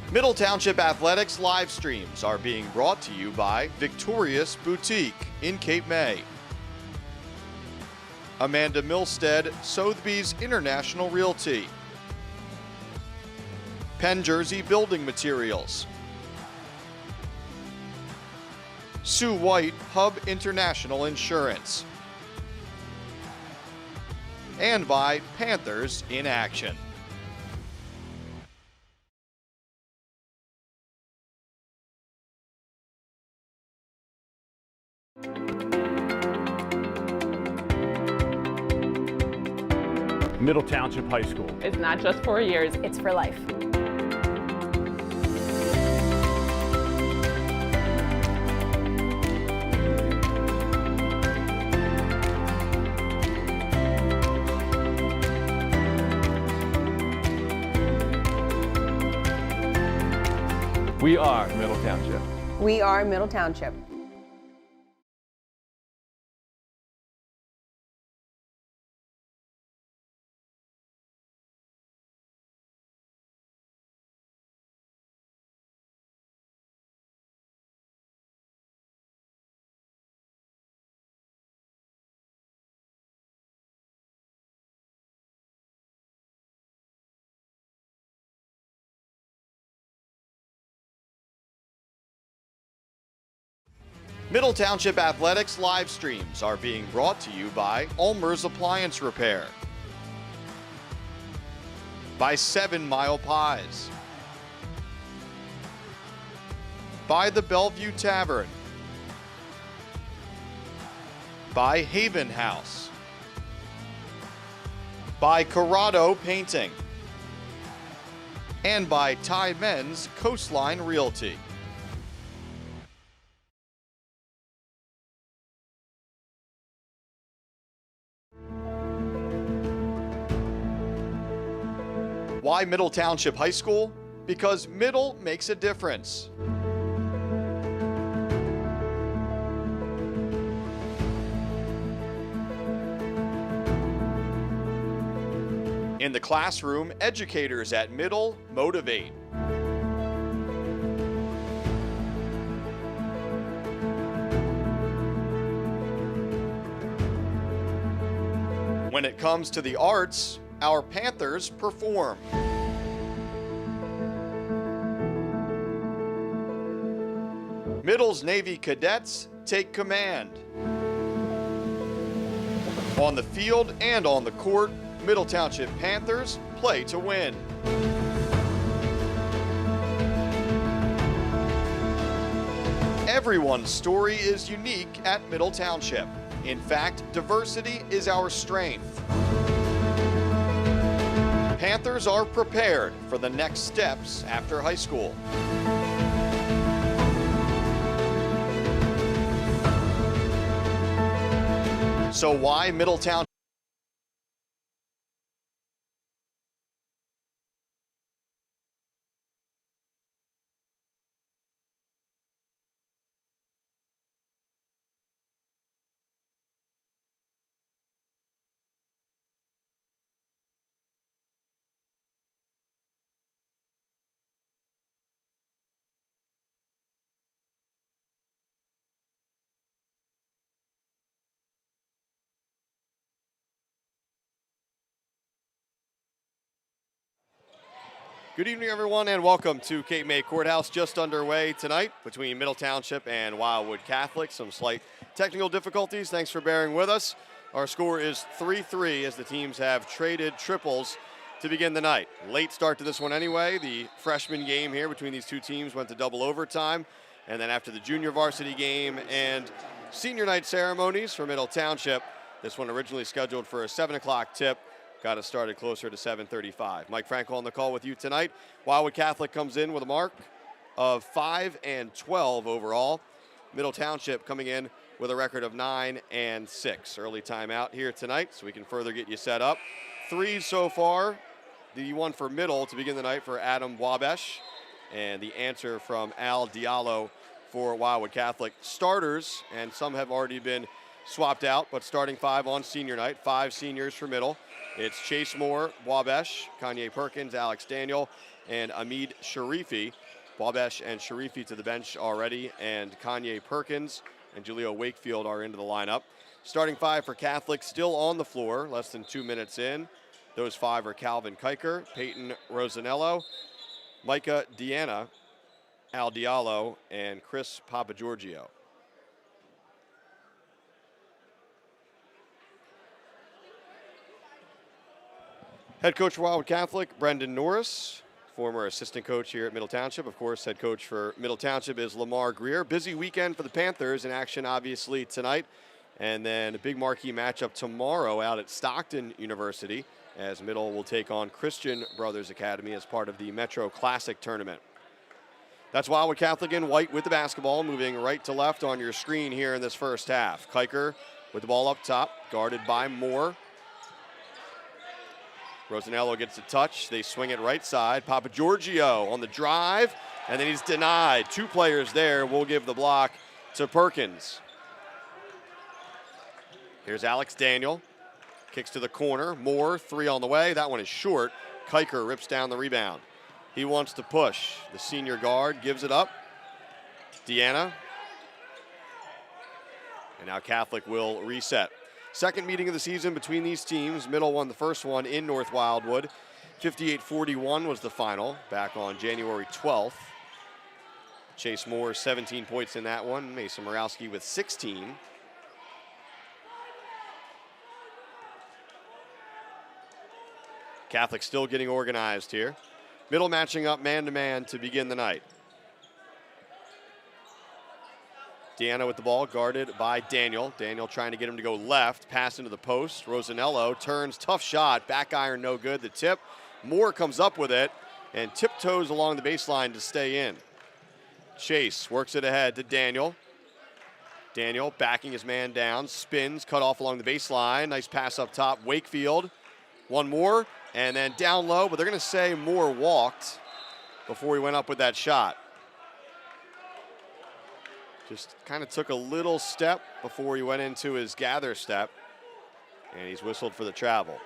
Middle Township Athletics live streams are being brought to you by Victorious Boutique in Cape May, Amanda Milstead, Sotheby's International Realty, Penn Jersey Building Materials, Sue White Hub International Insurance, and by Panthers in Action. Middle Township High School. It's not just 4 years, it's for life. We are Middle Township. We are Middle Township. Middle Township Athletics live streams are being brought to you by ULMER'S Appliance Repair, by 7 Mile Pies, by the Bellevue Tavern, by Haven House, by Corrado Painting, and by MENZ Coastline Realty. Why Middle Township High School? Because Middle makes a difference. In the classroom, educators at Middle motivate. When it comes to the arts, our Panthers perform. Middle's Navy cadets take command. On the field and on the court, Middle Township Panthers play to win. Everyone's story is unique at Middle Township. In fact, diversity is our strength. Panthers are prepared for the next steps after high school. So why Middle Township? Good evening, everyone, and welcome to Cape May Courthouse. Just underway tonight between Middle Township and Wildwood Catholic. Some slight technical difficulties. Thanks for bearing with us. Our score is 3-3 as the teams have traded triples to begin the night. Late start to this one anyway. The freshman game here between these two teams went to double overtime. And then after the junior varsity game and senior night ceremonies for Middle Township, this one originally scheduled for a 7 o'clock tip. Got us started closer to 7:35. Mike Franco on the call with you tonight. Wildwood Catholic comes in with a mark of 5-12 overall. Middle Township coming in with a record of 9-6. Early timeout here tonight, so we can further get you set up. 3 so far. The one for Middle to begin the night for Adam Wabesh, and the answer from Al Diallo for Wildwood Catholic. Starters, and some have already been swapped out, but starting 5 on senior night. 5 seniors for Middle. It's Chase Moore, Wabesh, Kanye Perkins, Alex Daniel, and Amid Sharifi. Wabash and Sharifi to the bench already, and Kanye Perkins and Julio Wakefield are into the lineup. Starting five for Catholic still on the floor, less than 2 minutes in. Those five are Calvin Kiker, Peyton Rosanello, Micah Deanna, Al Diallo, and Chris Papagiorgio. Head coach for Wildwood Catholic, Brendan Norris, former assistant coach here at Middle Township. Of course, head coach for Middle Township is Lamar Greer. Busy weekend for the Panthers, in action obviously tonight. And then a big marquee matchup tomorrow out at Stockton University, as Middle will take on Christian Brothers Academy as part of the Metro Classic tournament. That's Wildwood Catholic in white with the basketball, moving right to left on your screen here in this first half. Kiker with the ball up top, guarded by Moore. Rosanello gets a touch. They swing it right side. Papagiorgio on the drive, and then he's denied. Two players there. We'll give the block to Perkins. Here's Alex Daniel. Kicks to the corner. Moore, three on the way. That one is short. Kiker rips down the rebound. He wants to push. The senior guard gives it up. Deanna. And now Catholic will reset. Second meeting of the season between these teams. Middle won the first one in North Wildwood. 58-41 was the final back on January 12th. Chase Moore, 17 points in that one. Mason Morawski with 16. Catholic still getting organized here. Middle matching up man-to-man to begin the night. Deanna with the ball, guarded by Daniel. Daniel trying to get him to go left, pass into the post. Rosanello turns, tough shot, back iron no good. The tip, Moore comes up with it and tiptoes along the baseline to stay in. Chase works it ahead to Daniel. Daniel backing his man down, spins, cut off along the baseline. Nice pass up top, Wakefield. One more, and then down low, but they're gonna say Moore walked before he went up with that shot. Just kind of took a little step before he went into his gather step, and he's whistled for the travel.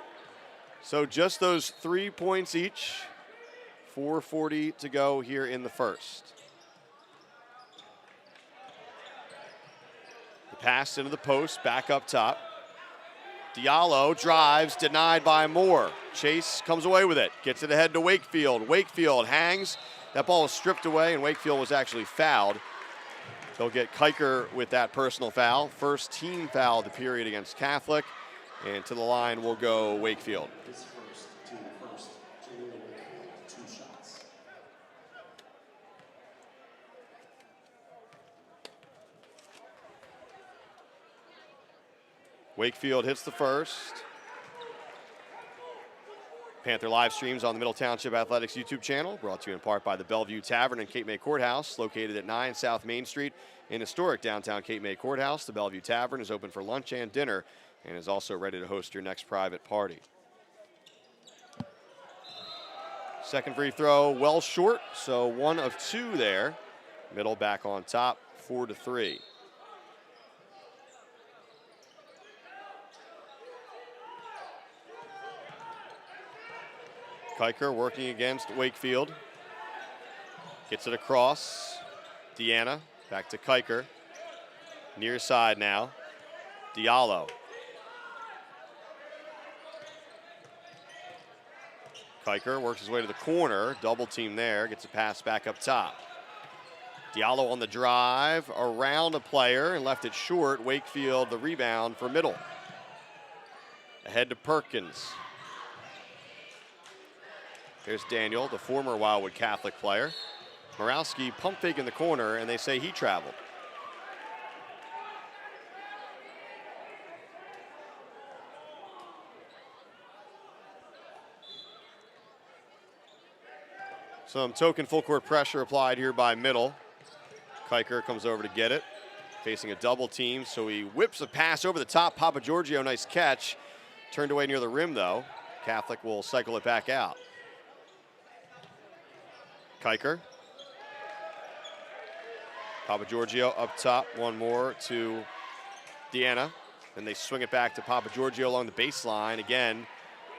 So just those 3 points each, 4:40 to go here in the first. The pass into the post, back up top. Diallo drives, denied by Moore. Chase comes away with it, gets it ahead to Wakefield. Wakefield hangs, that ball was stripped away, and Wakefield was actually fouled. They'll get Kiker with that personal foul. First team foul of the period against Catholic. And to the line will go Wakefield. His first, Julio Wakefield, 2 shots. Wakefield hits the first. Panther live streams on the Middle Township Athletics YouTube channel, brought to you in part by the Bellevue Tavern and Cape May Courthouse, located at 9 South Main Street in historic downtown Cape May Courthouse. The Bellevue Tavern is open for lunch and dinner and is also ready to host your next private party. Second free throw, well short, so 1 of 2 there. Middle back on top, 4-3. Kiker working against Wakefield. Gets it across. Deanna back to Kiker. Near side now. Diallo. Kiker works his way to the corner. Double team there. Gets a pass back up top. Diallo on the drive. Around a player and left it short. Wakefield the rebound for Middle. Ahead to Perkins. Here's Daniel, the former Wildwood Catholic player. Morawski pump fake in the corner, and they say he traveled. Some token full court pressure applied here by Middle. Kiker comes over to get it, facing a double team, so he whips a pass over the top. Papagiorgio, nice catch. Turned away near the rim, though. Catholic will cycle it back out. Kiker. Papagiorgio up top, one more to Deanna. Then they swing it back to Papagiorgio along the baseline. Again,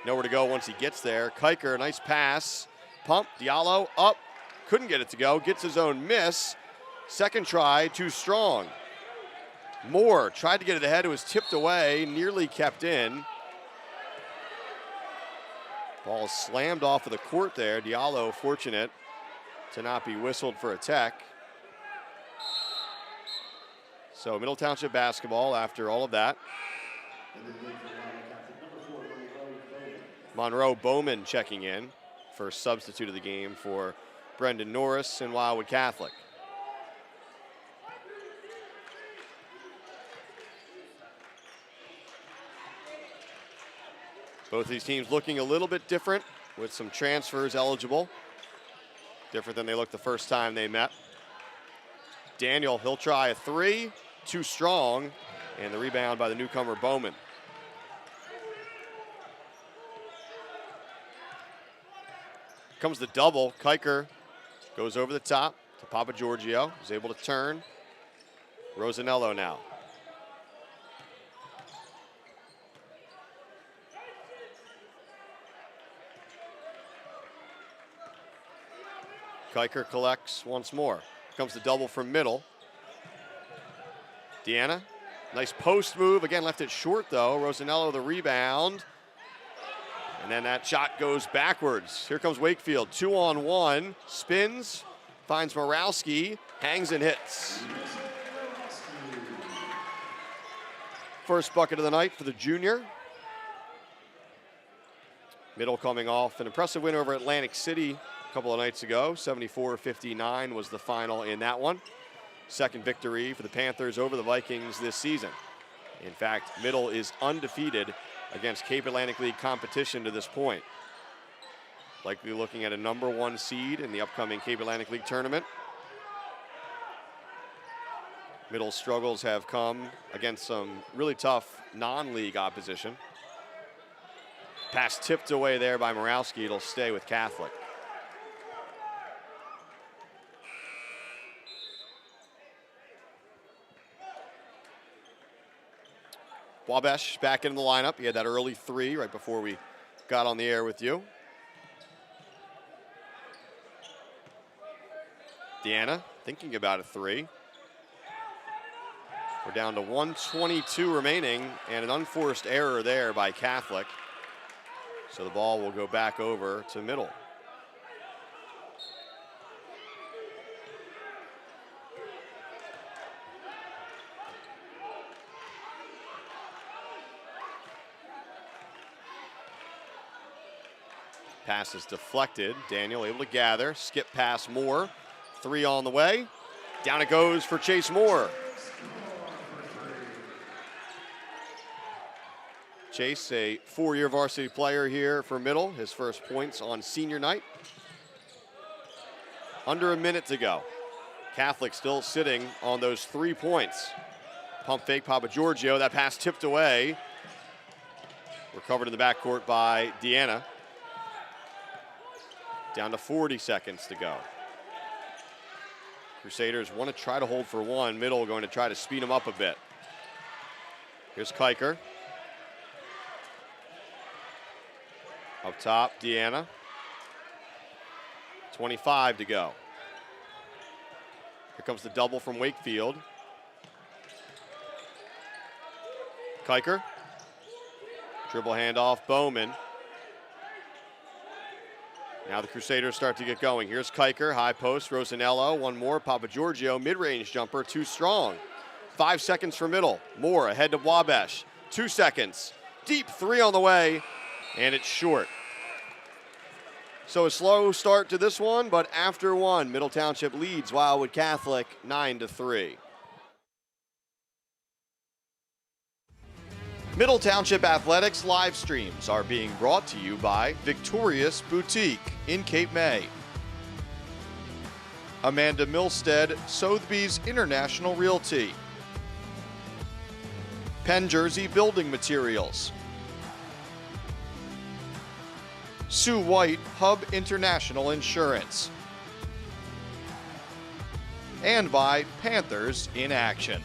nowhere to go once he gets there. Kiker, nice pass. pump, Diallo up, couldn't get it to go, gets his own miss. Second try, too strong. Moore tried to get it ahead, it was tipped away, nearly kept in. Ball slammed off of the court there. Diallo fortunate to not be whistled for a tech. So Middle Township basketball after all of that. Monroe Bowman checking in, first substitute of the game for Brendan Norris and Wildwood Catholic. Both of these teams looking a little bit different with some transfers eligible. Different than they looked the first time they met. Daniel, he'll try a three, too strong, and the rebound by the newcomer Bowman. Comes the double, Kiker goes over the top to Papa Giorgio, who's able to turn. Rosanello now. Kiker collects once more. Comes the double from middle. Deanna, nice post move. Again, left it short though. Rosanello the rebound. And then that shot goes backwards. Here comes Wakefield, 2-on-1. Spins, finds Morawski, hangs and hits. First bucket of the night for the junior. Middle coming off an impressive win over Atlantic City a couple of nights ago. 74-59 was the final in that one. Second victory for the Panthers over the Vikings this season. In fact, Middle is undefeated against Cape Atlantic League competition to this point. Likely looking at a #1 seed in the upcoming Cape Atlantic League tournament. Middle's struggles have come against some really tough non-league opposition. Pass tipped away there by Morawski. It'll stay with Catholic. Wabash back in the lineup. He had that early three right before we got on the air with you. Deanna thinking about a three. We're down to 1:22 remaining and an unforced error there by Catholic. So the ball will go back over to Middle. Pass is deflected. Daniel able to gather. Skip pass Moore. Three on the way. Down it goes for Chase Moore. Chase, a four-year varsity player here for Middle. His first points on senior night. Under a minute to go. Catholic still sitting on those 3 points. Pump fake, Papa Giorgio. That pass tipped away. Recovered in the backcourt by Deanna. Down to 40 seconds to go. Crusaders want to try to hold for one. Middle going to try to speed them up a bit. Here's Kiker. Up top, Deanna. 25 to go. Here comes the double from Wakefield. Kiker. Dribble handoff, Bowman. Now the Crusaders start to get going. Here's Kiker, high post, Rosanello, one more, Papa Giorgio, mid-range jumper, too strong. 5 seconds for Middle. Moore ahead to Wabash. 2 seconds. Deep three on the way, and it's short. So a slow start to this one, but after one, Middle Township leads Wildwood Catholic 9-3. Middle Township Athletics live streams are being brought to you by Victorious Boutique in Cape May, Amanda Milstead, Sotheby's International Realty, Penn Jersey Building Materials, Sue White Hub International Insurance, and by Panthers in Action.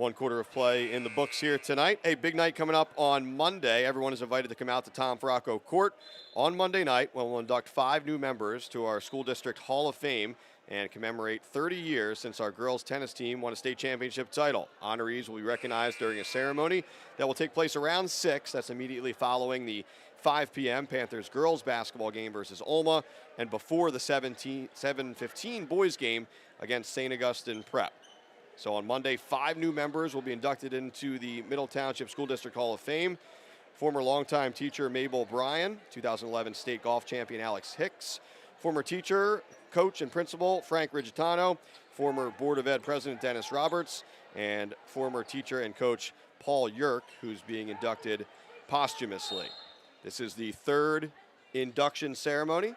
One quarter of play in the books here tonight. A big night coming up on Monday. Everyone is invited to come out to Tom Faracco Court on Monday night when we'll induct 5 new members to our school district Hall of Fame and commemorate 30 years since our girls tennis team won a state championship title. Honorees will be recognized during a ceremony that will take place around 6. That's immediately following the 5 p.m. Panthers girls basketball game versus Olma and before the 7:15 boys game against St. Augustine Prep. So on Monday, 5 new members will be inducted into the Middle Township School District Hall of Fame. Former longtime teacher Mabel Bryan, 2011 state golf champion Alex Hicks, former teacher, coach, and principal Frank Rigitano, former Board of Ed President Dennis Roberts, and former teacher and coach Paul Yerk, who's being inducted posthumously. This is the 3rd induction ceremony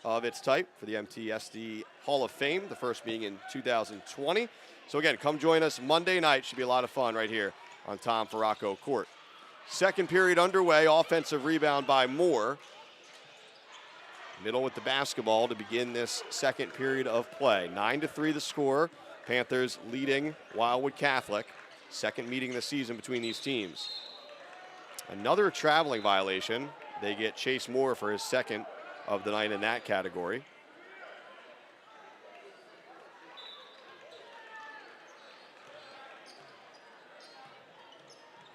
of its type for the MTSD Hall of Fame, the first being in 2020. So again, come join us Monday night. Should be a lot of fun right here on Tom Faracco Court. Second period underway, offensive rebound by Moore. Middle with the basketball to begin this second period of play. 9-3 the score. Panthers leading Wildwood Catholic. Second meeting of the season between these teams. Another traveling violation. They get Chase Moore for his second of the night in that category.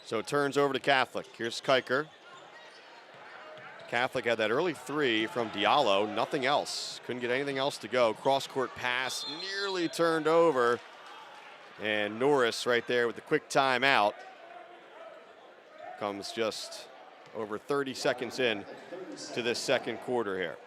So it turns over to Catholic. Here's Kiker. Catholic had that early 3 from Diallo. Nothing else. Couldn't get anything else to go. Cross-court pass nearly turned over. And Norris right there with the quick timeout. Comes just over 30 seconds in to this second quarter here.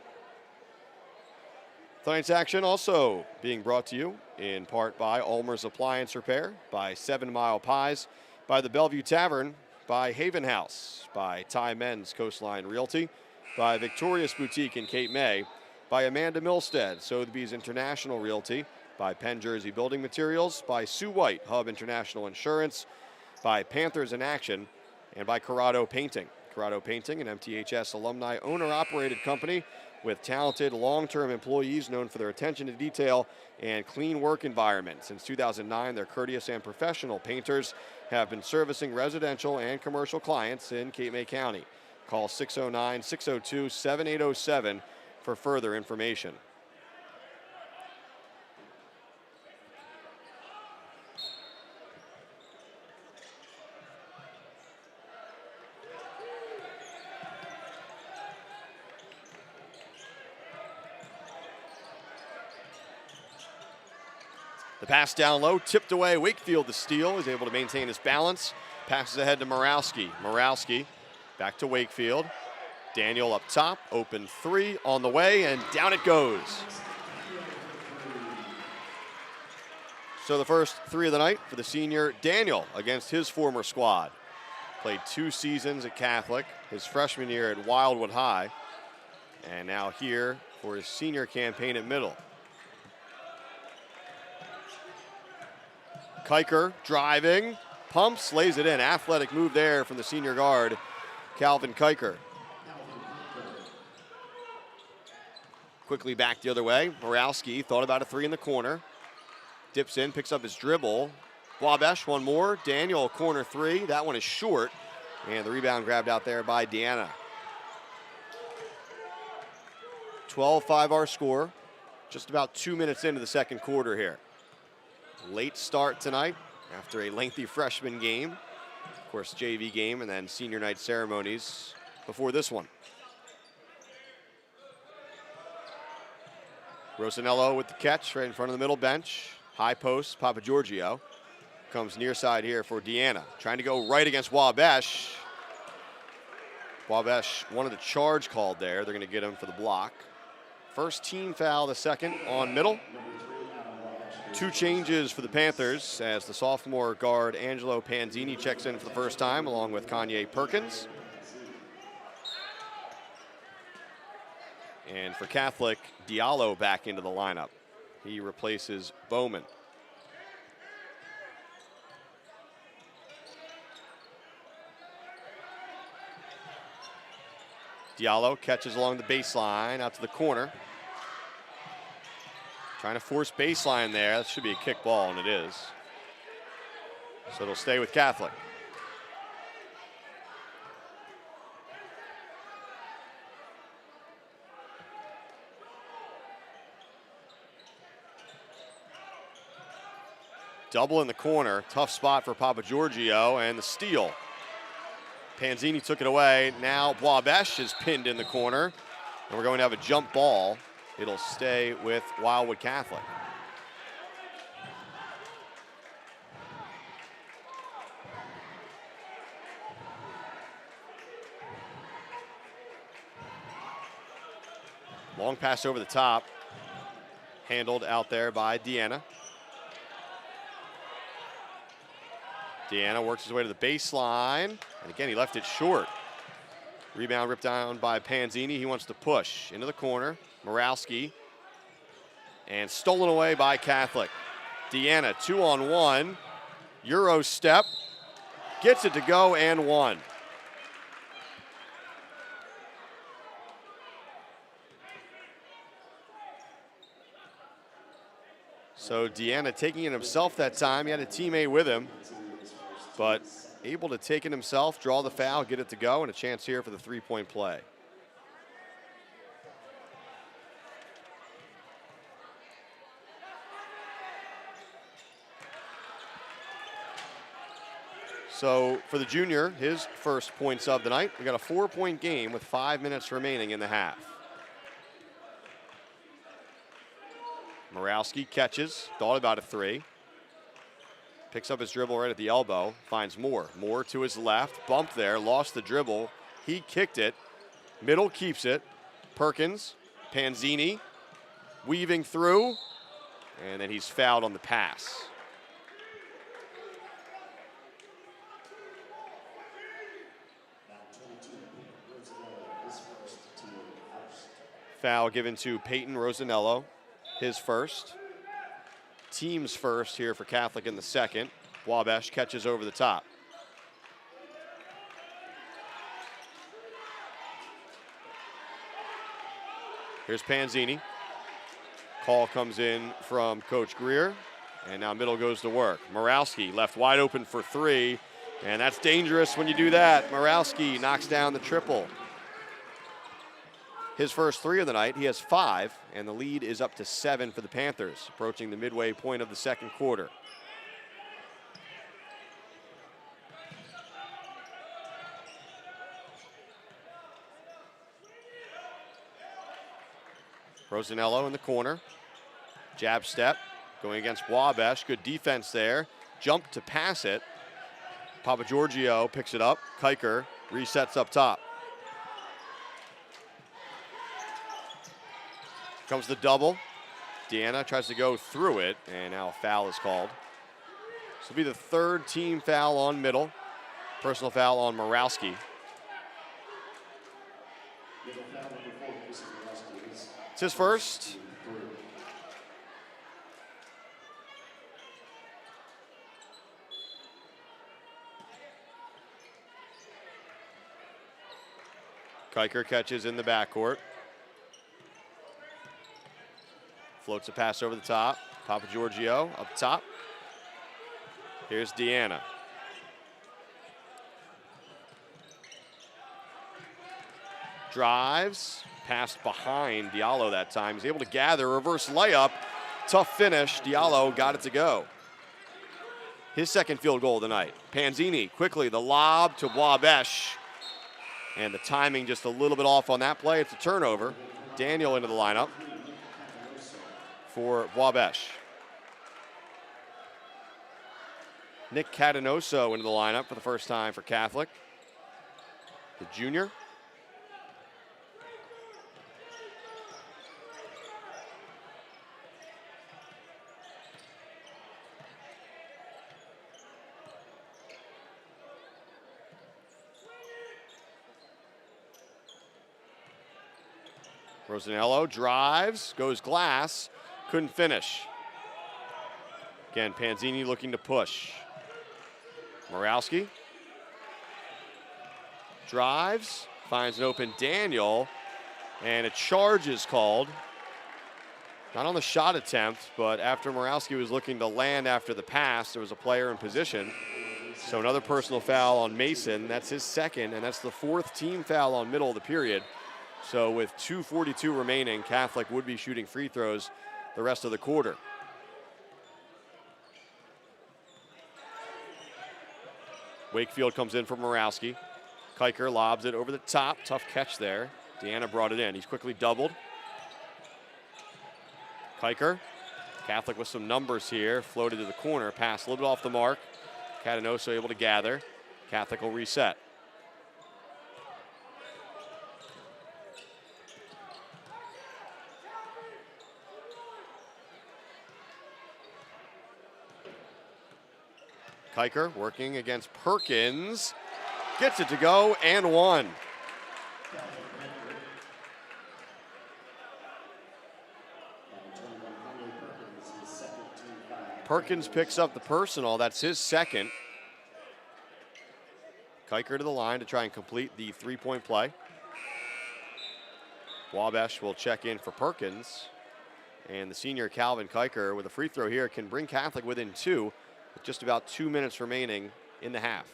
Tonight's action also being brought to you in part by ULMER'S Appliance Repair, by 7 Mile Pies, by the Bellevue Tavern, by Haven House, by MENZ Coastline Realty, by Victorious Boutique in Cape May, by Amanda Milstead, SOTHEBY'S International Realty, by Penn Jersey Building Materials, by Sue White, Hub International Insurance, by Panthers in Action, and by Corrado Painting. Corrado Painting, an MTHS alumni owner-operated company with talented long-term employees known for their attention to detail and clean work environment. Since 2009, their courteous and professional painters have been servicing residential and commercial clients in Cape May County. Call 609-602-7807 for further information. The pass down low, tipped away. Wakefield the steal. Is able to maintain his balance. Passes ahead to Morawski. Morawski back to Wakefield. Daniel up top. Open 3 on the way, and down it goes. So the first 3 of the night for the senior Daniel against his former squad. Played 2 seasons at Catholic, his freshman year at Wildwood High, and now here for his senior campaign at Middle. Kiker driving, pumps, lays it in. Athletic move there from the senior guard, Calvin Kiker. Quickly back the other way. Morawski thought about a 3 in the corner. Dips in, picks up his dribble. Wabash, one more. Daniel, corner 3. That one is short. And the rebound grabbed out there by Deanna. 12-5 our score. Just about 2 minutes into the second quarter here. Late start tonight after a lengthy freshman game. Of course, JV game and then senior night ceremonies before this one. Rosanello with the catch right in front of the middle bench. High post, Papa Giorgio. Comes near side here for Deanna. Trying to go right against Wabash. Wabash wanted a charge called there. They're going to get him for the block. First team foul, the second on Middle. 2 changes for the Panthers as the sophomore guard Angelo Panzini checks in for the first time along with Kanye Perkins. And for Catholic, Diallo back into the lineup. He replaces Bowman. Diallo catches along the baseline out to the corner. Trying to force baseline there. That should be a kick ball, and it is. So it'll stay with Catholic. Double in the corner, tough spot for Papagiorgio, and the steal. Panzini took it away. Now Boabesh is pinned in the corner, and we're going to have a jump ball. It'll stay with Wildwood Catholic. Long pass over the top, handled out there by Deanna. Deanna works his way to the baseline, and again, he left it short. Rebound ripped down by Panzini. He wants to push into the corner. Morawski, and stolen away by Catholic. Deanna, 2-on-1. Euro step, gets it to go and one. So Deanna taking it himself that time. He had a teammate with him, but able to take it himself, draw the foul, get it to go, and a chance here for the three-point play. So for the junior, his first points of the night. We got a 4-point game with 5 minutes remaining in the half. Morawski catches, thought about a three. Picks up his dribble right at the elbow, finds Moore. Moore to his left, bumped there, lost the dribble. He kicked it, middle keeps it. Perkins, Panzini, weaving through, and then he's fouled on the pass. Foul given to Peyton Rosanello, his first. Team's first here for Catholic in the second. Wabash catches over the top. Here's Panzini. Call comes in from Coach Greer, and now middle goes to work. Morawski left wide open for three, and that's dangerous when you do that. Morawski knocks down the triple. His first three of the night, he has 5, and the lead is up to 7 for the Panthers, approaching the midway point of the second quarter. Rosanello in the corner. Jab step, going against Wabash. Good defense there. Jump to pass it. Papagiorgio picks it up. Kiker resets up top. Comes the double. Deanna tries to go through it, and now a foul is called. This will be the third team foul on middle. Personal foul on Morawski. It's his first. Kiker catches in the backcourt. Floats a pass over the top. Papagiorgio up top. Here's Deanna. Drives. Passed behind Diallo that time. He's able to gather. Reverse layup. Tough finish. Diallo got it to go. His second field goal of the night. Panzini quickly. The lob to Wabash. And the timing just a little bit off on that play. It's a turnover. Daniel into the lineup for Wabash. Nick Catanoso into the lineup for the first time for Catholic. The junior. Rosanello drives, goes glass, couldn't finish. Again, Panzini looking to push. Morawski drives, finds an open Daniel, and a charge is called. Not on the shot attempt, but after Morawski was looking to land after the pass, there was a player in position. So another personal foul on Mason. That's his second, and that's the 4th team foul on middle of the period. So with 2:42 remaining, Catholic would be shooting free throws the rest of the quarter. Wakefield comes in for Morawski. Kiker lobs it over the top. Tough catch there. Deanna brought it in. He's quickly doubled. Kiker. Catholic with some numbers here. Floated to the corner. Pass a little bit off the mark. Catanoso able to gather. Catholic will reset. Kiker working against Perkins. Gets it to go and one. Perkins picks up the personal. That's his second. Kiker to the line to try and complete the three-point play. Wabash will check in for Perkins. And the senior Calvin Kiker with a free throw here can bring Catholic within 2 with just about 2 minutes remaining in the half.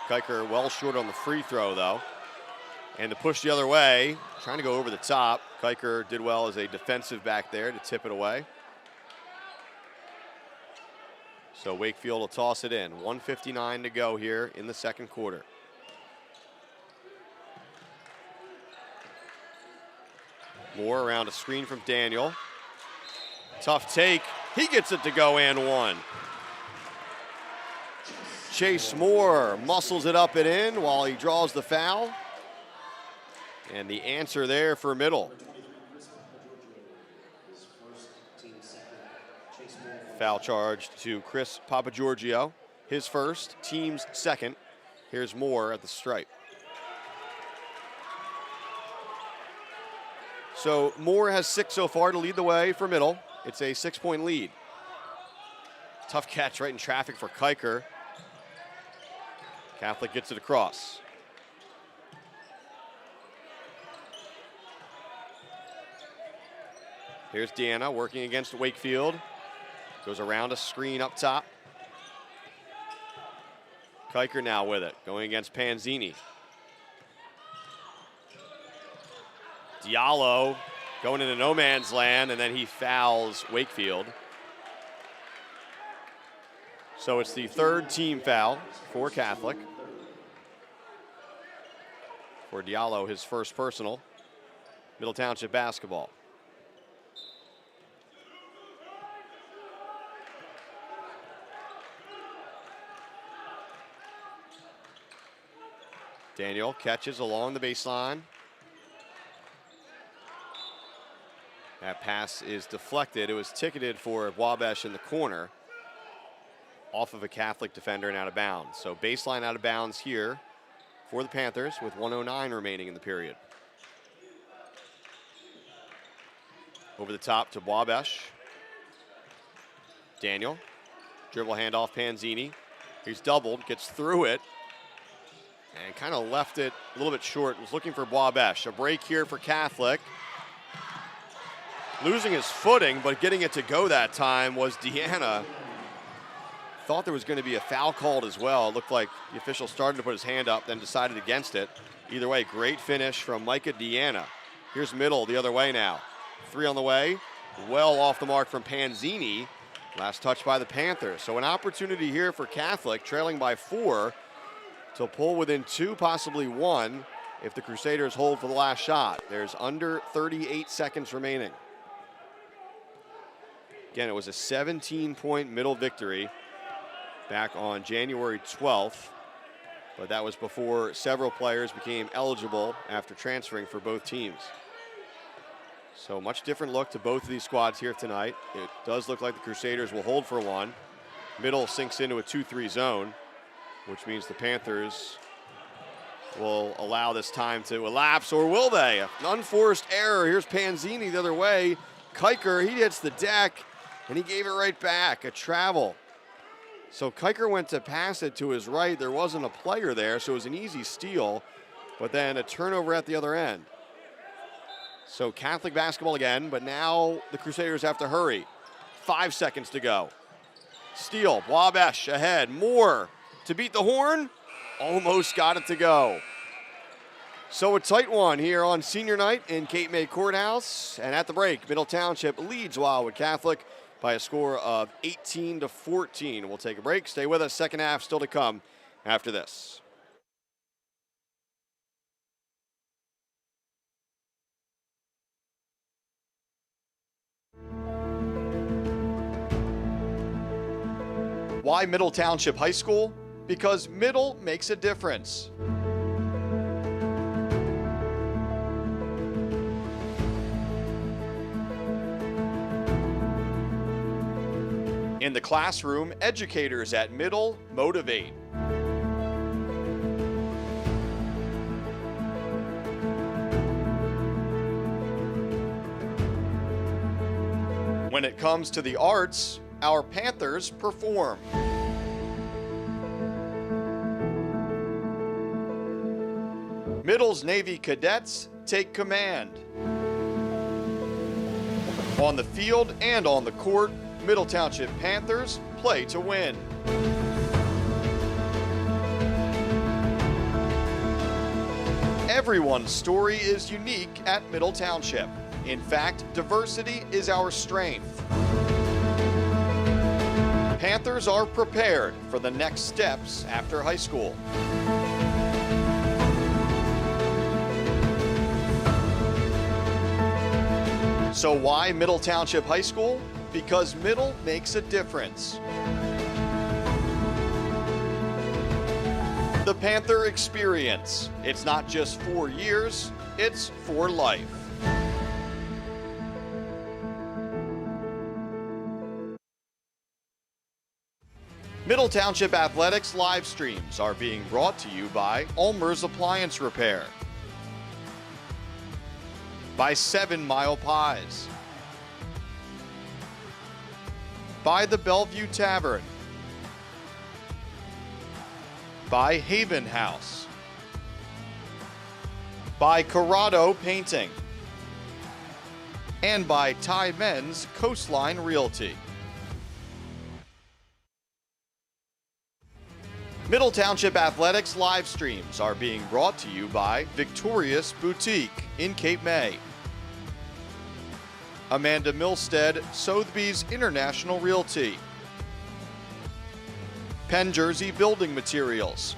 Kiker well short on the free throw, though. And the push the other way, trying to go over the top. Kiker did well as a defensive back there to tip it away. So Wakefield will toss it in. 1:59 to go here in the second quarter. Moore around a screen from Daniel. Tough take. He gets it to go and one. Chase Moore muscles it up and in while he draws the foul. And the answer there for middle. Foul charge to Chris Papagiorgio. His first, team's second. Here's Moore at the stripe. So Moore has 6 so far to lead the way for middle. It's a 6-point lead. Tough catch right in traffic for Kiker. Catholic gets it across. Here's Deanna working against Wakefield. Goes around a screen up top. Kiker now with it, going against Panzini. Diallo going into no man's land, and then he fouls Wakefield. So it's the 3rd team foul for Catholic. For Diallo, his first personal. Middle Township basketball. Daniel catches along the baseline. That pass is deflected. It was ticketed for Wabash in the corner off of a Catholic defender and out of bounds. So baseline out of bounds here for the Panthers with 1:09 remaining in the period. Over the top to Wabash. Daniel, dribble handoff Panzini. He's doubled, gets through it, and kind of left it a little bit short. Was looking for Wabash. A break here for Catholic. Losing his footing, but getting it to go that time was Deanna. Thought there was going to be a foul called as well. It looked like the official started to put his hand up, then decided against it. Either way, great finish from Micah Deanna. Here's middle the other way now. 3 on the way. Well off the mark from Panzini. Last touch by the Panthers. So an opportunity here for Catholic, trailing by 4, to pull within 2, possibly 1, if the Crusaders hold for the last shot. There's under 38 seconds remaining. Again, it was a 17-point middle victory back on January 12th, but that was before several players became eligible after transferring for both teams. So much different look to both of these squads here tonight. It does look like the Crusaders will hold for 1. Middle sinks into a 2-3 zone, which means the Panthers will allow this time to elapse, or will they? An unforced error. Here's Panzini the other way. Kiker, he hits the deck, and he gave it right back. A travel So Kiker went to pass it to his right. There wasn't a player there, so it was an easy steal, but then a turnover at the other end. So Catholic basketball again, but now the Crusaders have to hurry. 5 seconds to go. Steal, Wabash ahead. Moore to beat the horn. Almost got it to go. So a tight one here on senior night in Cape May Courthouse. And at the break, Middle Township leads Wildwood Catholic by a score of 18-14. We'll take a break. Stay with us. Second half still to come after this. Why Middle Township High School? Because Middle makes a difference. In the classroom, educators at Middle motivate. When it comes to the arts, our Panthers perform. Middle's Navy cadets take command. On the field and on the court, Middle Township Panthers play to win. Everyone's story is unique at Middle Township. In fact, diversity is our strength. Panthers are prepared for the next steps after high school. So why Middle Township High School? Because Middle makes a difference. The Panther experience. It's not just 4 years, it's for life. Middle Township Athletics live streams are being brought to you by ULMER'S Appliance Repair, by 7 Mile Pies, by the Bellevue Tavern, by Haven House, by CORRADO Painting, and by MENZ Coastline Realty. Middle Township Athletics live streams are being brought to you by Victorious Boutique in Cape May, Amanda MILSTEAD, SOTHEBY'S International Realty, Penn Jersey Building Materials,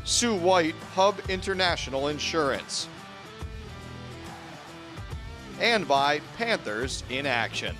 Sue White Hub International Insurance, and by Panthers in Action.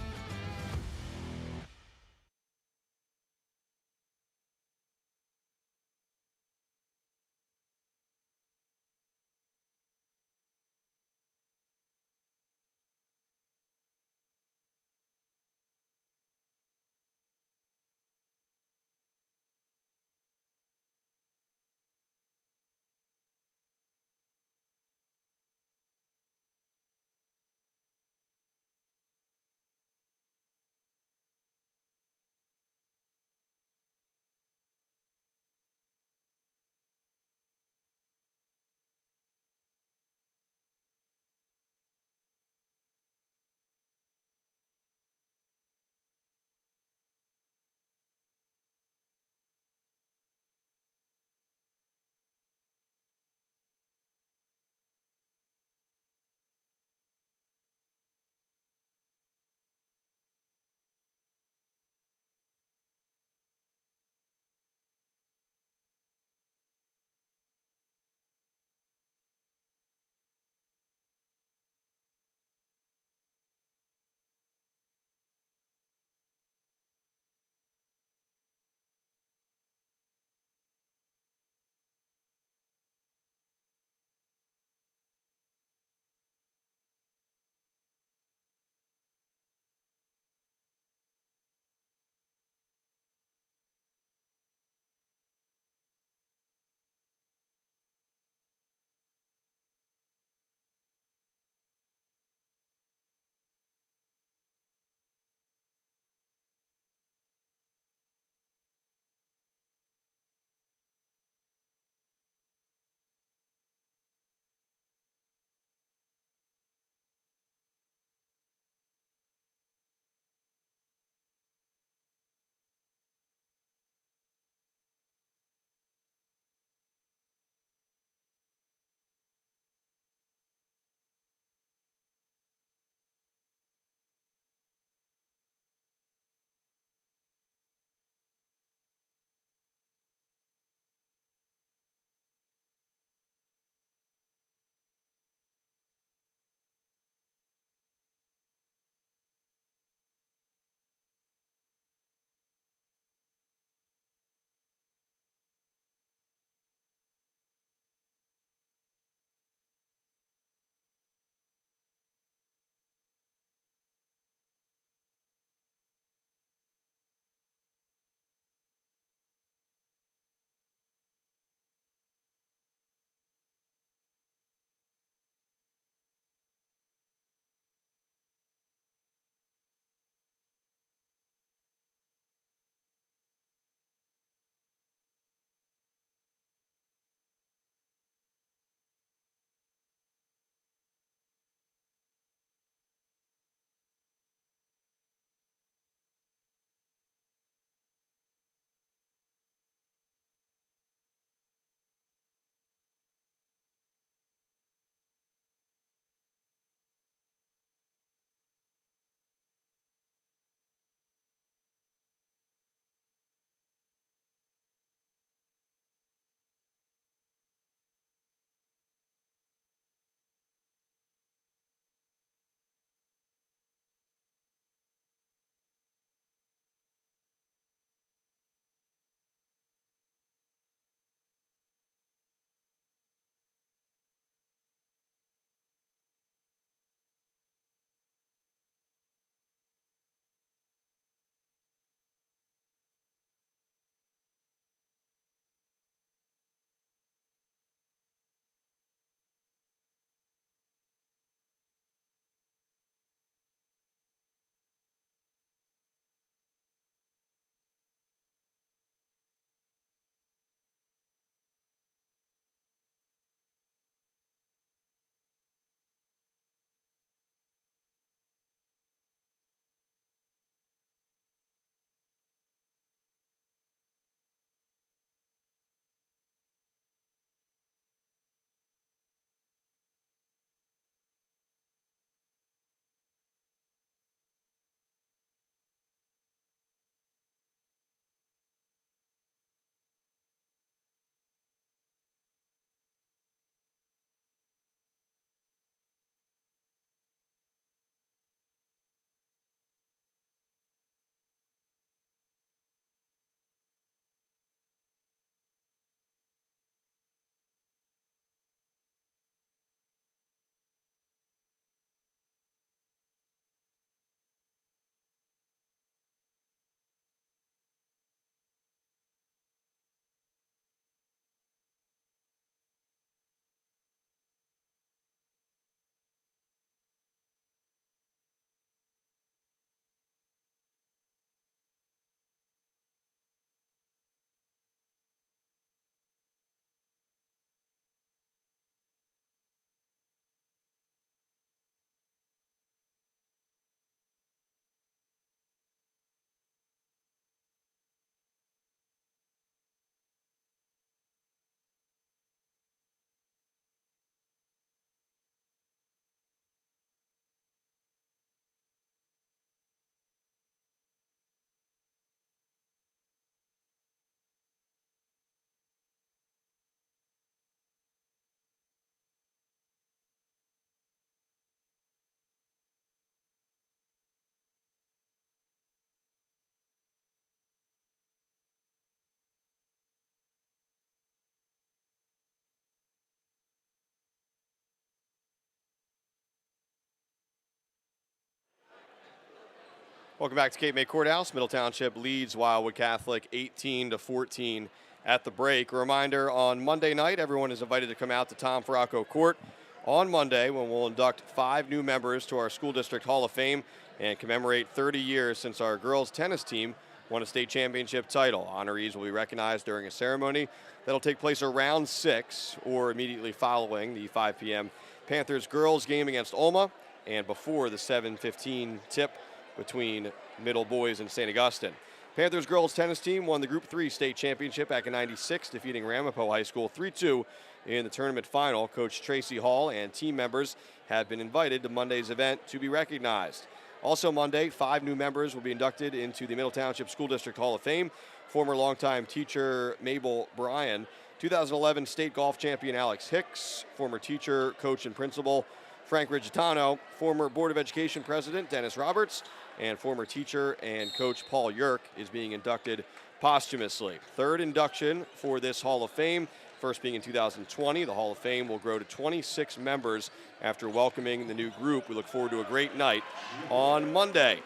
Welcome back to Cape May Courthouse. Middle Township leads Wildwood Catholic 18-14 at the break. A reminder, on Monday night, everyone is invited to come out to Tom Faracco Court on Monday when we'll induct 5 new members to our School District Hall of Fame and commemorate 30 years since our girls tennis team won a state championship title. Honorees will be recognized during a ceremony that'll take place around 6 or immediately following the 5 p.m. Panthers girls game against Olma and before the 7:15 tip between Middle Boys and St. Augustine. Panthers girls tennis team won the Group 3 state championship back in '96, defeating Ramapo High School 3-2 in the tournament final. Coach Tracy Hall and team members have been invited to Monday's event to be recognized. Also Monday, 5 new members will be inducted into the Middle Township School District Hall of Fame. Former longtime teacher Mabel Bryan, 2011 state golf champion Alex Hicks, former teacher, coach, and principal Frank Rigitano, former Board of Education president Dennis Roberts, and former teacher and coach Paul Yerk is being inducted posthumously. Third induction for this Hall of Fame, first being in 2020. The Hall of Fame will grow to 26 members after welcoming the new group. We look forward to a great night on Monday.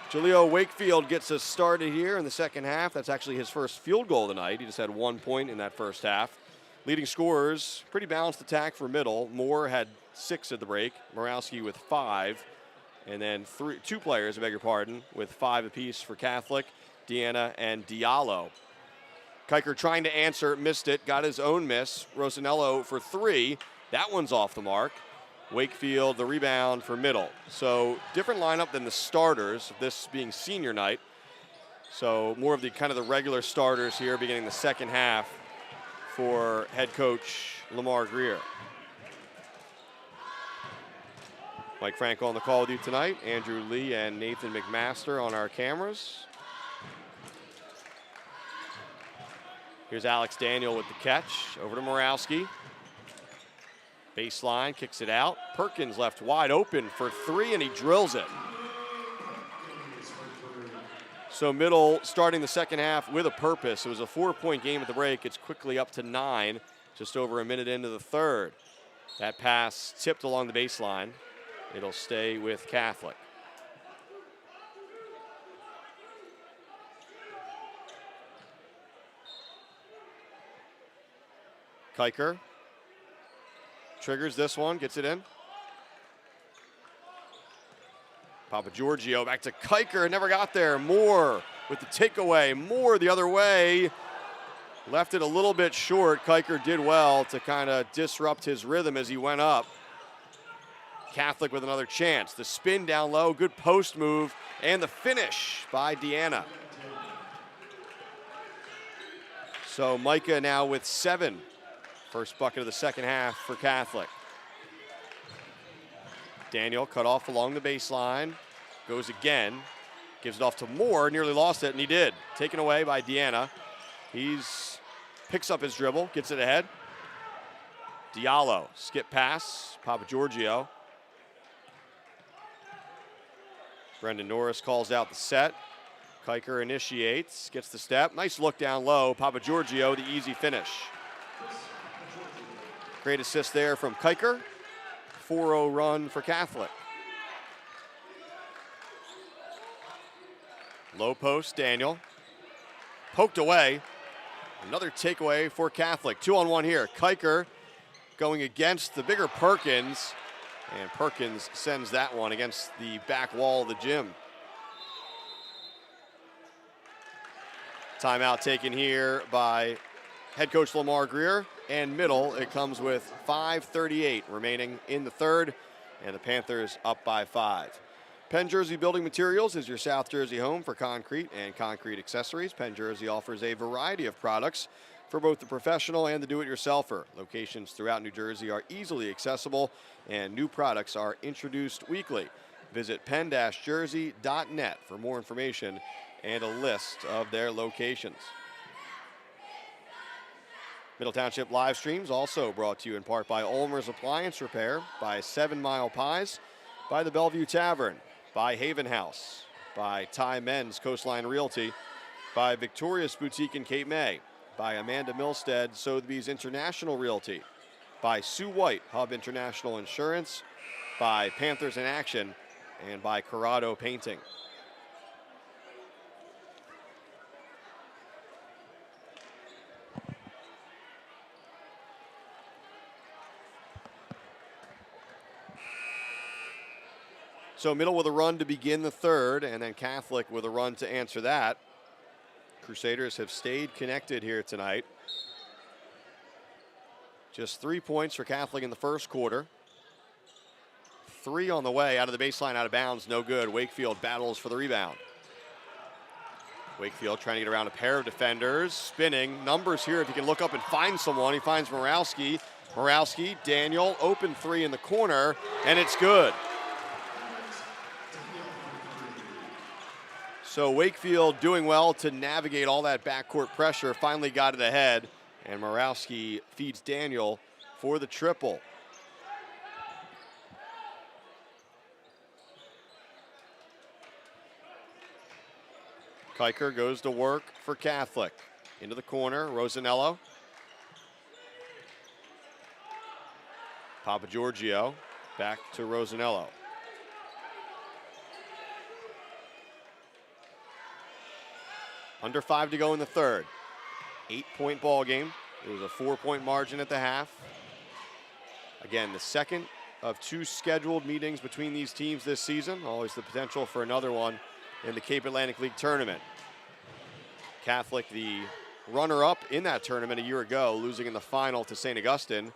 Jaleel Wakefield gets us started here in the second half. That's actually his first field goal of the night. He just had 1 point in that first half. Leading scorers, pretty balanced attack for Middle. Moore had 6 at the break, Morawski with 5, and then 2 players, I beg your pardon, with 5 apiece for Catholic, Deanna and Diallo. Kiker trying to answer, missed it, got his own miss. Rosanello for 3, that one's off the mark. Wakefield, the rebound for Middle. So different lineup than the starters, this being senior night. So more of the kind of the regular starters here beginning the second half for head coach Lamar Greer. Mike Franco on the call with you tonight. Andrew Lee and Nathan McMaster on our cameras. Here's Alex Daniel with the catch. Over to Morawski. Baseline, kicks it out. Perkins left wide open for 3, and he drills it. So Middle starting the second half with a purpose. It was a 4-point game at the break. It's quickly up to 9, just over a minute into the third. That pass tipped along the baseline. It'll stay with Catholic. Kiker triggers this one, gets it in. Papa Giorgio back to Kiker, never got there. Moore with the takeaway. Moore the other way. Left it a little bit short. Kiker did well to kind of disrupt his rhythm as he went up. Catholic with another chance. The spin down low, good post move, and the finish by Deanna. So Micah now with 7. First bucket of the second half for Catholic. Daniel cut off along the baseline. Goes again. Gives it off to Moore. Nearly lost it, and he did. Taken away by Deanna. Picks up his dribble. Gets it ahead. Diallo. Skip pass. Papa Giorgio. Brendan Norris calls out the set. Kiker initiates. Gets the step. Nice look down low. Papa Giorgio, the easy finish. Great assist there from Kiker. 4-0 run for Catholic. Low post, Daniel. Poked away. Another takeaway for Catholic. 2-on-1 here. Kiker going against the bigger Perkins. And Perkins sends that one against the back wall of the gym. Timeout taken here by head coach Lamar Greer. And Middle, it comes with 5:38 remaining in the third, and the Panthers up by 5. Penn Jersey Building Materials is your South Jersey home for concrete and concrete accessories. Penn Jersey offers a variety of products for both the professional and the do-it-yourselfer. Locations throughout New Jersey are easily accessible, and new products are introduced weekly. Visit penn-jersey.net for more information and a list of their locations. Middle Township live streams also brought to you in part by ULMER'S Appliance Repair, by 7 Mile Pies, by the Bellevue Tavern, by Haven House, by MENZ Coastline Realty, by Victorious Boutique in Cape May, by Amanda Milstead, Sotheby's International Realty, by Sue White, Hub International Insurance, by Panthers in Action, and by Corrado Painting. So Middle with a run to begin the third, and then Catholic with a run to answer that. Crusaders have stayed connected here tonight. Just 3 points for Catholic in the first quarter. 3 on the way, out of the baseline, out of bounds, no good. Wakefield battles for the rebound. Wakefield trying to get around a pair of defenders, spinning. Numbers here, if he can look up and find someone. He finds Morawski. Morawski, Daniel, open 3 in the corner, and it's good. So Wakefield doing well to navigate all that backcourt pressure, finally got it ahead, and Morawski feeds Daniel for the triple. Kiker goes to work for Catholic. Into the corner, Rosanello. Papa Giorgio back to Rosanello. Under 5 to go in the third. 8-point ball game. It was a 4-point margin at the half. Again, the second of 2 scheduled meetings between these teams this season. Always the potential for another one in the Cape Atlantic League tournament. Catholic, the runner-up in that tournament a year ago, losing in the final to St. Augustine.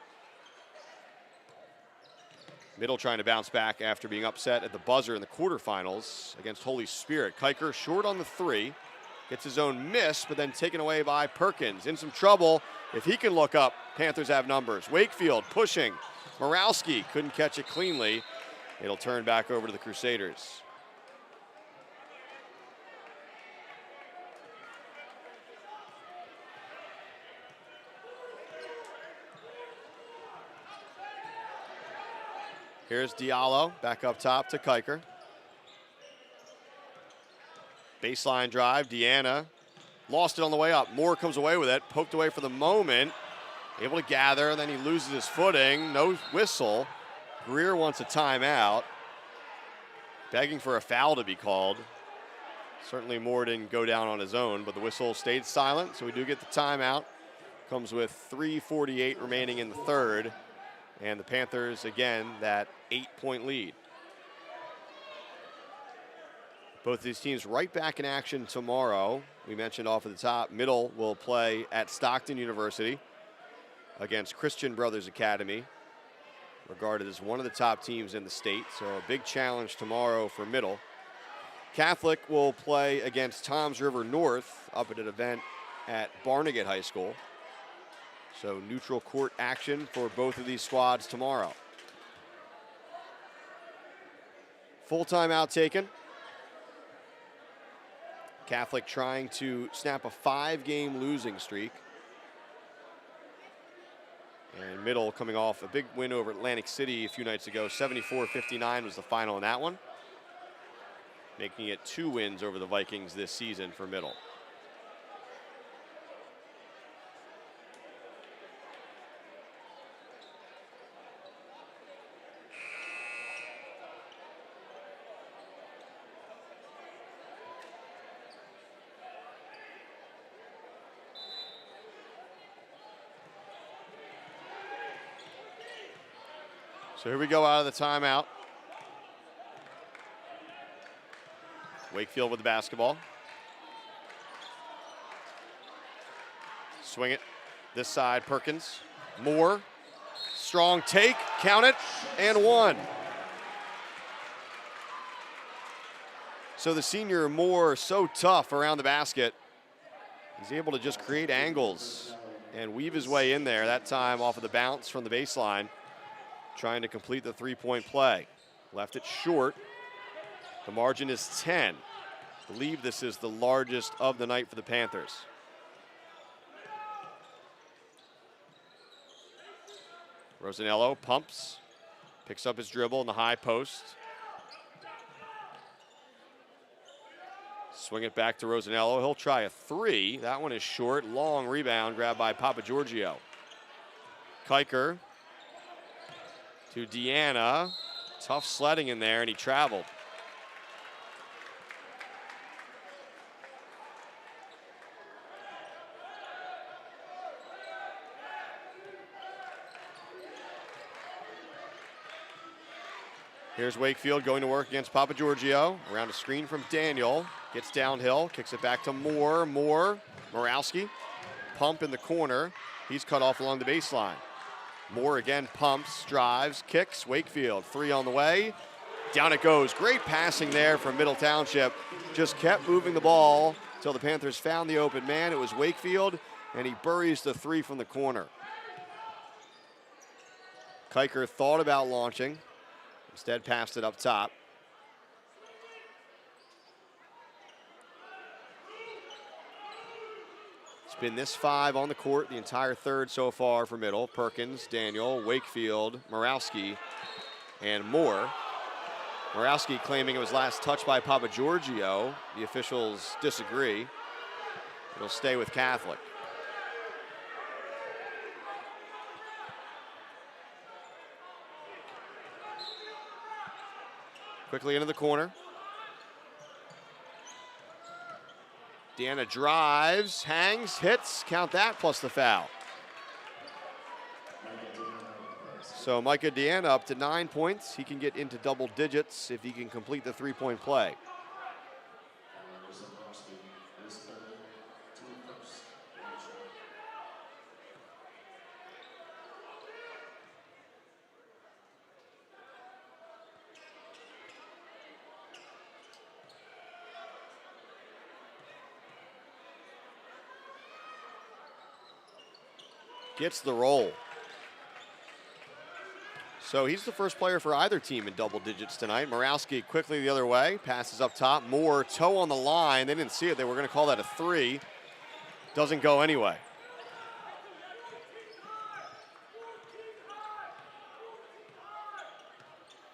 Middle trying to bounce back after being upset at the buzzer in the quarterfinals against Holy Spirit. Kiker short on the 3, gets his own miss, but then taken away by Perkins. In some trouble. If he can look up, Panthers have numbers. Wakefield pushing. Morawski couldn't catch it cleanly. It'll turn back over to the Crusaders. Here's Diallo back up top to Kiker. Baseline drive, Deanna lost it on the way up. Moore comes away with it, poked away for the moment. Able to gather, and then he loses his footing. No whistle. Greer wants a timeout. Begging for a foul to be called. Certainly Moore didn't go down on his own, but the whistle stayed silent, so we do get the timeout. Comes with 3:48 remaining in the third. And the Panthers, again, that 8-point lead. Both these teams right back in action tomorrow. We mentioned off at the top, Middle will play at Stockton University against Christian Brothers Academy, regarded as one of the top teams in the state. So a big challenge tomorrow for Middle. Catholic will play against Toms River North up at an event at Barnegat High School. So neutral court action for both of these squads tomorrow. Full timeout taken. Catholic trying to snap a 5-game losing streak. And Middle coming off a big win over Atlantic City a few nights ago. 74-59 was the final in that one. Making it 2 wins over the Vikings this season for Middle. So here we go out of the timeout. Wakefield with the basketball. Swing it. This side, Perkins. Moore. Strong take. Count it. And 1. So the senior Moore, so tough around the basket. He's able to just create angles and weave his way in there. That time off of the bounce from the baseline. Trying to complete the 3-point play. Left it short. The margin is 10. I believe this is the largest of the night for the Panthers. Rosanello pumps. Picks up his dribble in the high post. Swing it back to Rosanello. He'll try a 3. That one is short. Long rebound grabbed by Papa Giorgio. Kiker to Deanna. Tough sledding in there, and he traveled. Here's Wakefield going to work against Papa Giorgio. Around a screen from Daniel. Gets downhill, kicks it back to Moore. Morawski. Pump in the corner. He's cut off along the baseline. Moore again pumps, drives, kicks. Wakefield, 3 on the way. Down it goes. Great passing there from Middle Township. Just kept moving the ball until the Panthers found the open man. It was Wakefield, and he buries the 3 from the corner. Kiker thought about launching. Instead, passed it up top. It's been this 5 on the court the entire third so far for Middle. Perkins, Daniel, Wakefield, Morawski, and Moore. Morawski claiming it was last touched by Papa Giorgio. The officials disagree. It'll stay with Catholic. Quickly into the corner. Deanna drives, hangs, hits, count that, plus the foul. So Micah Deanna up to 9 points. He can get into double digits if he can complete the 3-point play. Gets the roll. So he's the first player for either team in double digits tonight. Morawski quickly the other way, passes up top. Moore, toe on the line. They didn't see it. They were going to call that a 3. Doesn't go anyway.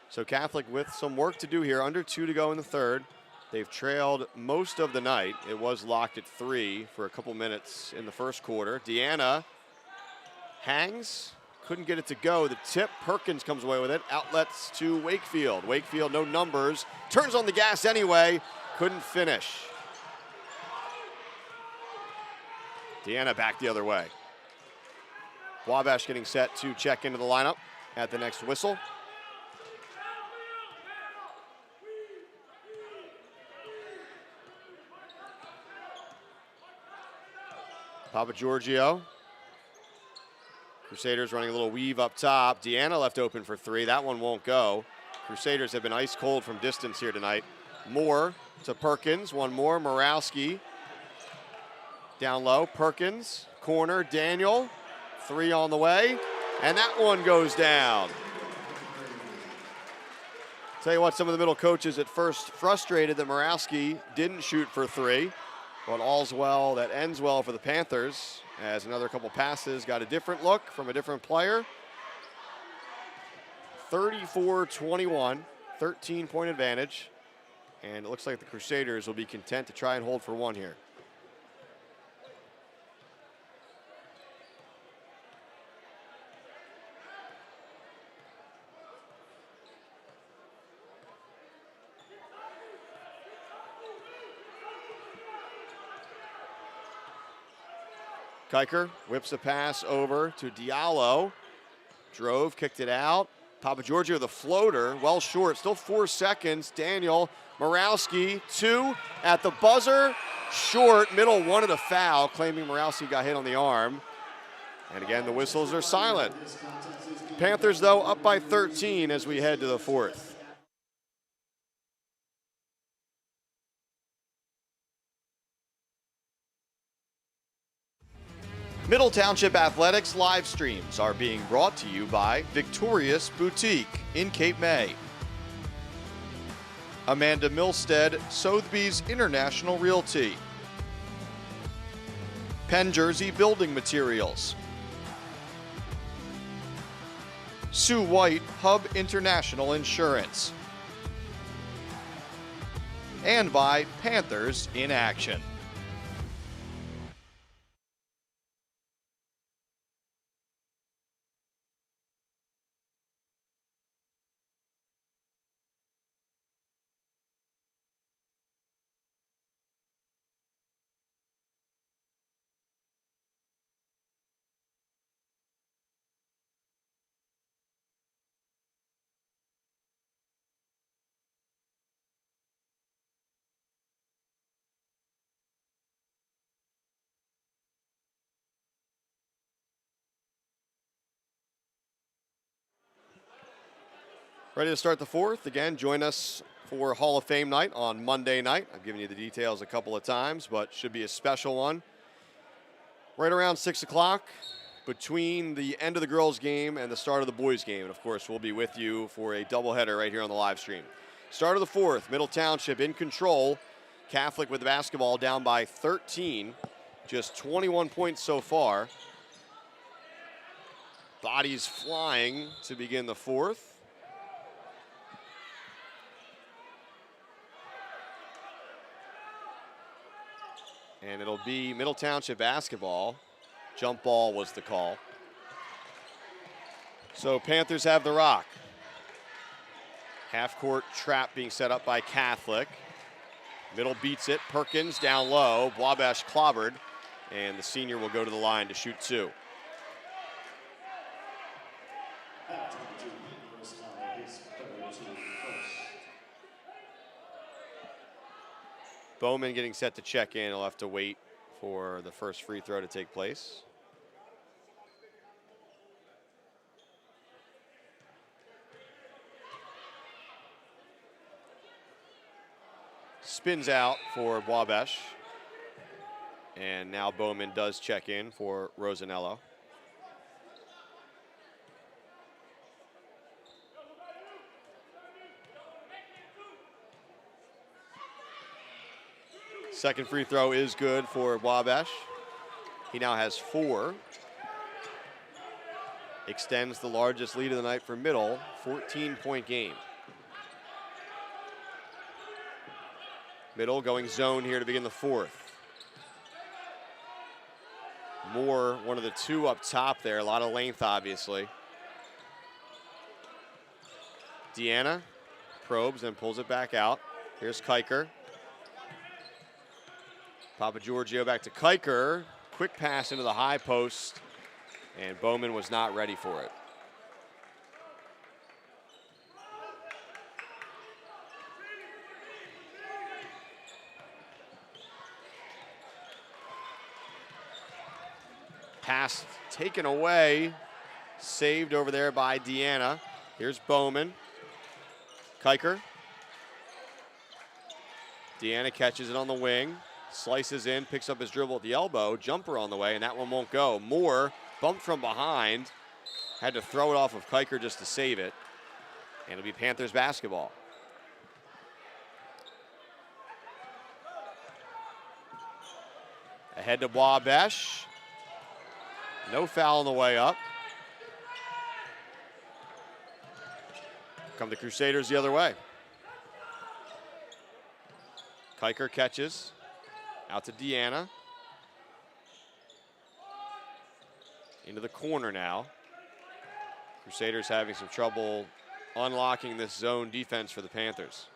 So Catholic with some work to do here. Under 2 to go in the third. They've trailed most of the night. It was locked at 3 for a couple minutes in the first quarter. Deanna hangs, couldn't get it to go. The tip, Perkins comes away with it. Outlets to Wakefield. Wakefield, no numbers. Turns on the gas anyway, couldn't finish. Deanna back the other way. Wabash getting set to check into the lineup at the next whistle. Papa Giorgio. Crusaders running a little weave up top. Deanna left open for 3. That one won't go. Crusaders have been ice cold from distance here tonight. Moore to Perkins. One more. Morawski. Down low. Perkins. Corner. Daniel. 3 on the way. And that one goes down. Tell you what, some of the Middle coaches at first frustrated that Morawski didn't shoot for 3. But all's well that ends well for the Panthers, as another couple passes got a different look from a different player. 34-21, 13-point advantage. And it looks like the Crusaders will be content to try and hold for 1 here. Kiker whips a pass over to Diallo. Drove, kicked it out. Papa Giorgio, the floater, well short, still 4 seconds. Daniel, Morawski, 2 at the buzzer. Short, Middle wanted a foul, claiming Morawski got hit on the arm. And again, the whistles are silent. Panthers, though, up by 13 as we head to the 4th. Middle Township Athletics live streams are being brought to you by Victorious Boutique in Cape May, Amanda Milstead, Sotheby's International Realty, Penn Jersey Building Materials, Sue White Hub International Insurance, and by Panthers in Action. Ready to start the fourth. Again, join us for Hall of Fame night on Monday night. I've given you the details a couple of times, but should be a special one. Right around 6 o'clock, between the end of the girls' game and the start of the boys' game. And of course, we'll be with you for a doubleheader right here on the live stream. Start of the fourth, Middle Township in control. Catholic with the basketball down by 13. Just 21 points so far. Bodies flying to begin the fourth. And it'll be Middle Township basketball. Jump ball was the call. So Panthers have the rock. Half-court trap being set up by Catholic. Middle beats it. Perkins down low. Wabash clobbered. And the senior will go to the line to shoot two. Bowman getting set to check in. He'll have to wait for the first free throw to take place. Spins out for Wabash. And now Bowman does check in for Rosanello. Second free throw is good for Wabash. He now has 4. Extends the largest lead of the night for Middle, 14-point game. Middle going zone here to begin the fourth. Moore, one of the two up top there, a lot of length obviously. Deanna probes and pulls it back out. Here's Kiker. Papa Giorgio back to Kiker. Quick pass into the high post, and Bowman was not ready for it. Pass taken away, saved over there by Deanna. Here's Bowman. Kiker. Deanna catches it on the wing. Slices in, picks up his dribble at the elbow, jumper on the way, and that one won't go. Moore bumped from behind, had to throw it off of Kiker just to save it, and it'll be Panthers basketball. Ahead to Wabash. No foul on the way up. Come the Crusaders the other way. Kiker catches. Out to Deanna. Into the corner now. Crusaders having some trouble unlocking this zone defense for the Panthers.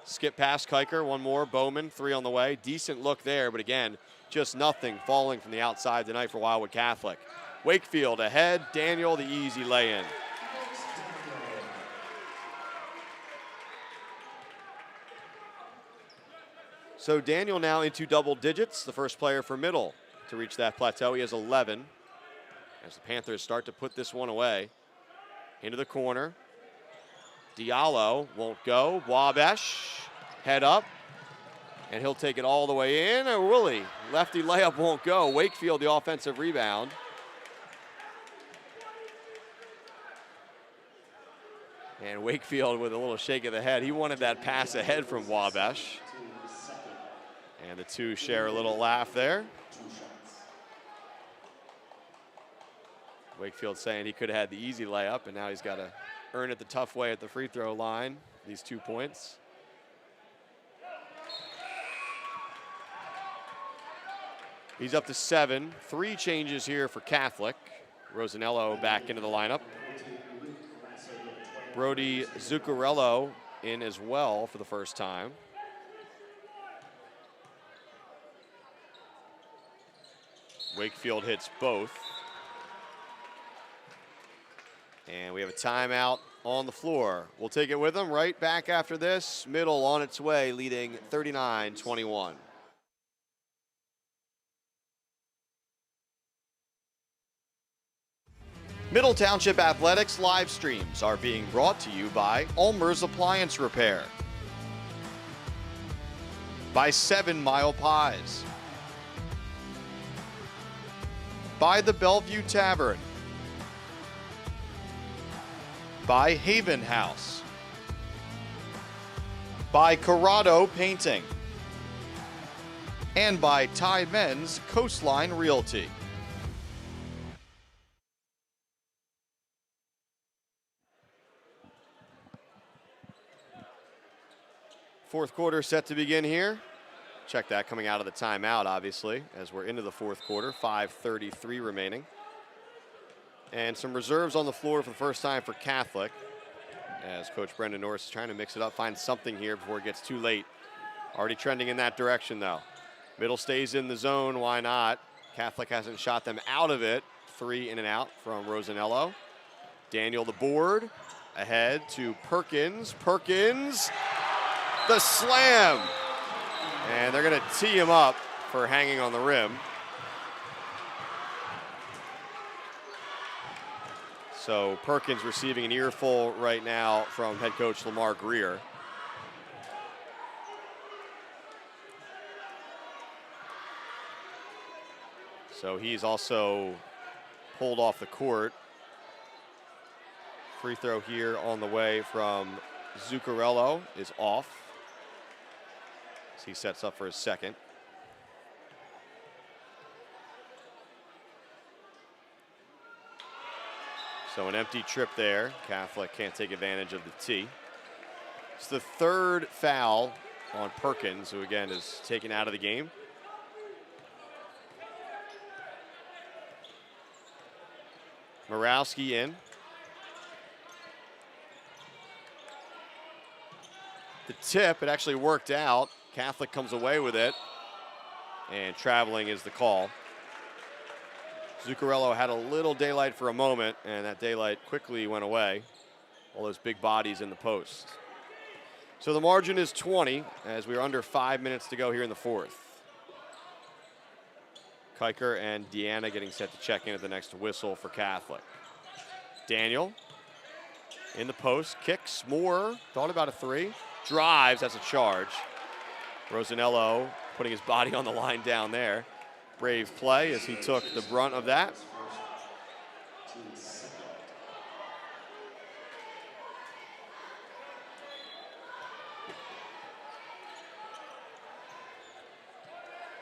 Skip past Kiker, one more. Bowman, 3 on the way. Decent look there, but again, just nothing falling from the outside tonight for Wildwood Catholic. Wakefield ahead. Daniel, the easy lay-in. So Daniel now into double digits, the first player for Middle to reach that plateau. He has 11 as the Panthers start to put this one away. Into the corner. Diallo won't go. Wabash, head up, and he'll take it all the way in. Or will he? Lefty layup won't go. Wakefield, the offensive rebound. And Wakefield with a little shake of the head. He wanted that pass ahead from Wabash. And the two share a little laugh there. Wakefield saying he could have had the easy layup, and now he's got to earn it the tough way at the free throw line, these 2 points. He's up to 7. 3 changes here for Catholic. Rosanello back into the lineup. Brody Zuccarello in as well for the first time. Wakefield hits both. And we have a timeout on the floor. We'll take it with them right back after this. Middle on its way, leading 39-21. Middle Township Athletics live streams are being brought to you by ULMER'S Appliance Repair, by 7 Mile Pies, by the Bellevue Tavern, by Haven House, by Corrado Painting, and by MENZ Coastline Realty. Fourth quarter set to begin here. Check that coming out of the timeout, obviously, as we're into the fourth quarter. 5:33 remaining. And some reserves on the floor for the first time for Catholic, as Coach Brendan Norris is trying to mix it up, find something here before it gets too late. Already trending in that direction, though. Middle stays in the zone, why not? Catholic hasn't shot them out of it. 3 in and out from Rosanello. Daniel the board, ahead to Perkins. Perkins, the slam. And they're gonna tee him up for hanging on the rim. So Perkins receiving an earful right now from head coach Lamar Greer. So he's also pulled off the court. Free throw here on the way from Zuccarello is off, as he sets up for his second. So an empty trip there. Catholic can't take advantage of the tee. It's the third foul on Perkins, who again is taken out of the game. Morawski in. The tip, it actually worked out. Catholic comes away with it, and traveling is the call. Zuccarello had a little daylight for a moment, and that daylight quickly went away. All those big bodies in the post. So the margin is 20, as we are under 5 minutes to go here in the fourth. Kiker and Deanna getting set to check in at the next whistle for Catholic. Daniel in the post, kicks, Moore, thought about a 3. Drives, that's a charge. Rosanello putting his body on the line down there. Brave play as he took the brunt of that.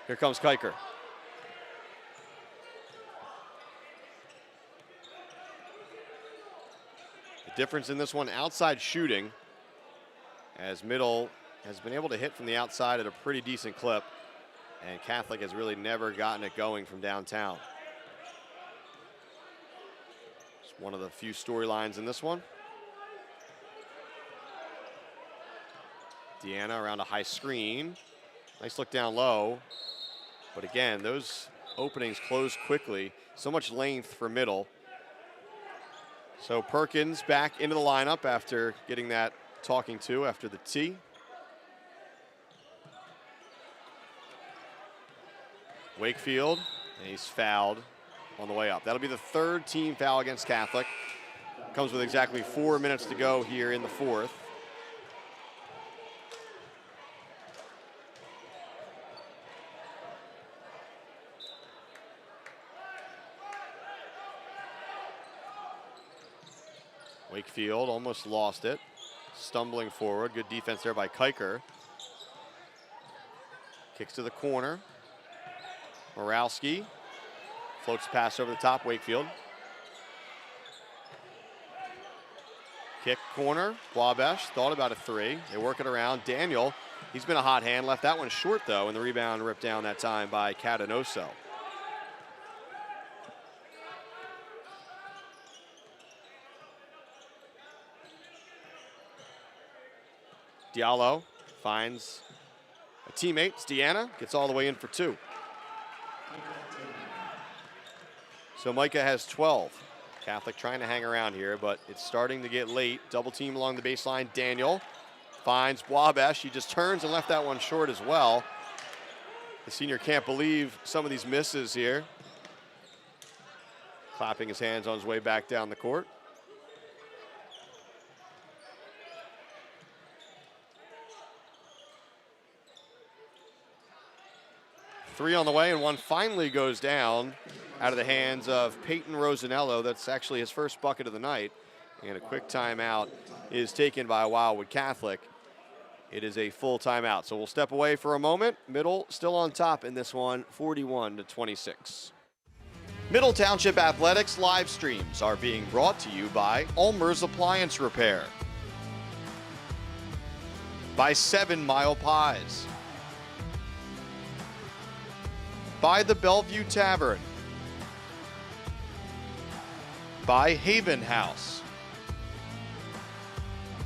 Here comes Kiker. The difference in this one, outside shooting, as Middle has been able to hit from the outside at a pretty decent clip, and Catholic has really never gotten it going from downtown. It's one of the few storylines in this one. Deanna around a high screen. Nice look down low. But again, those openings close quickly. So much length for Middle. So Perkins back into the lineup after getting that talking to after the tee. Wakefield, and he's fouled on the way up. That'll be the third team foul against Catholic. Comes with exactly 4 minutes to go here in the fourth. Wakefield almost lost it. Stumbling forward, good defense there by Kiker. Kicks to the corner. Morawski floats pass over the top, Wakefield. Kick corner, Wabash thought about a 3. They work it around. Daniel, he's been a hot hand, left that one short though, and the rebound ripped down that time by Catanoso. Diallo finds a teammate, it's Deanna, gets all the way in for 2. So Micah has 12. Catholic trying to hang around here, but it's starting to get late. Double team along the baseline. Daniel finds Wabash. He just turns and left that one short as well. The senior can't believe some of these misses here. clapping his hands on his way back down the court. Three on the way, and one finally goes down out of the hands of Peyton Rosanello. That's actually his first bucket of the night. And a quick timeout is taken by Wildwood Catholic. It is a full timeout. So we'll step away for a moment. Middle still on top in this one, 41-26. Middle Township Athletics live streams are being brought to you by ULMER'S Appliance Repair, by 7 Mile Pies, by the Bellevue Tavern, by Haven House,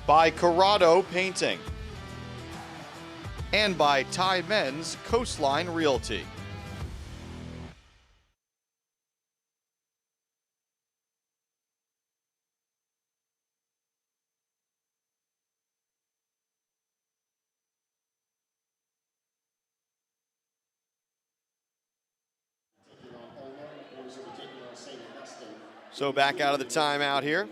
by CORRADO Painting, and by MENZ Coastline Realty. So back out of the timeout here.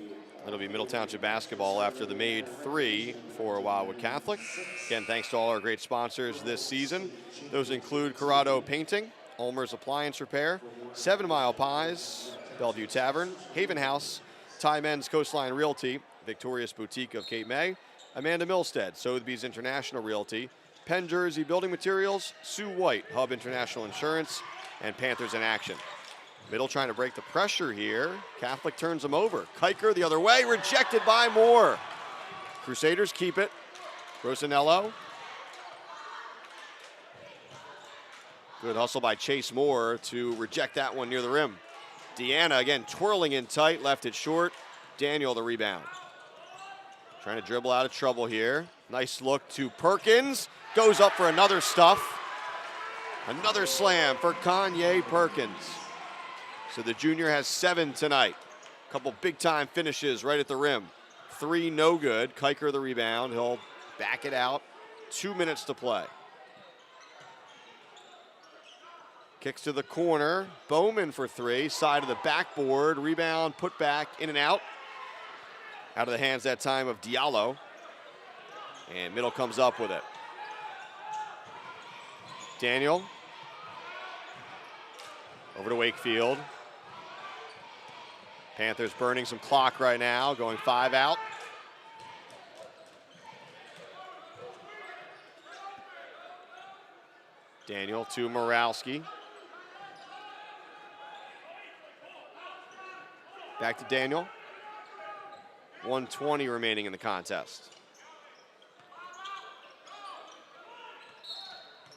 It'll be Middle Township basketball after the made three for Wildwood Catholic. Again, thanks to all our great sponsors this season. Those include CORRADO Painting, ULMER'S Appliance Repair, 7 Mile Pies, Bellevue Tavern, Haven House, MENZ Coastline Realty, Victorious Boutique of Cape May, Amanda Milstead, SOTHEBY'S International Realty, Penn Jersey Building Materials, Sue White, Hub International Insurance, and Panthers in Action. Middle trying to break the pressure here. Catholic turns them over. Kiker the other way, rejected by Moore. Crusaders keep it. Rosanello. Good hustle by Chase Moore to reject that one near the rim. Deanna again twirling in tight, left it short. Daniel the rebound. Trying to dribble out of trouble here. Nice look to Perkins. Goes up for another stuff. Another slam for Kanye Perkins. So the junior has 7 tonight. A couple big-time finishes right at the rim. 3 no good. Kiker the rebound. He'll back it out. 2 minutes to play. Kicks to the corner. Bowman for 3. Side of the backboard. Rebound, put back, in and out. Out of the hands that time of Diallo. And Middle comes up with it. Daniel. Over to Wakefield. Panthers burning some clock right now, going 5 out. Daniel to Morowski. Back to Daniel. 1:20 remaining in the contest.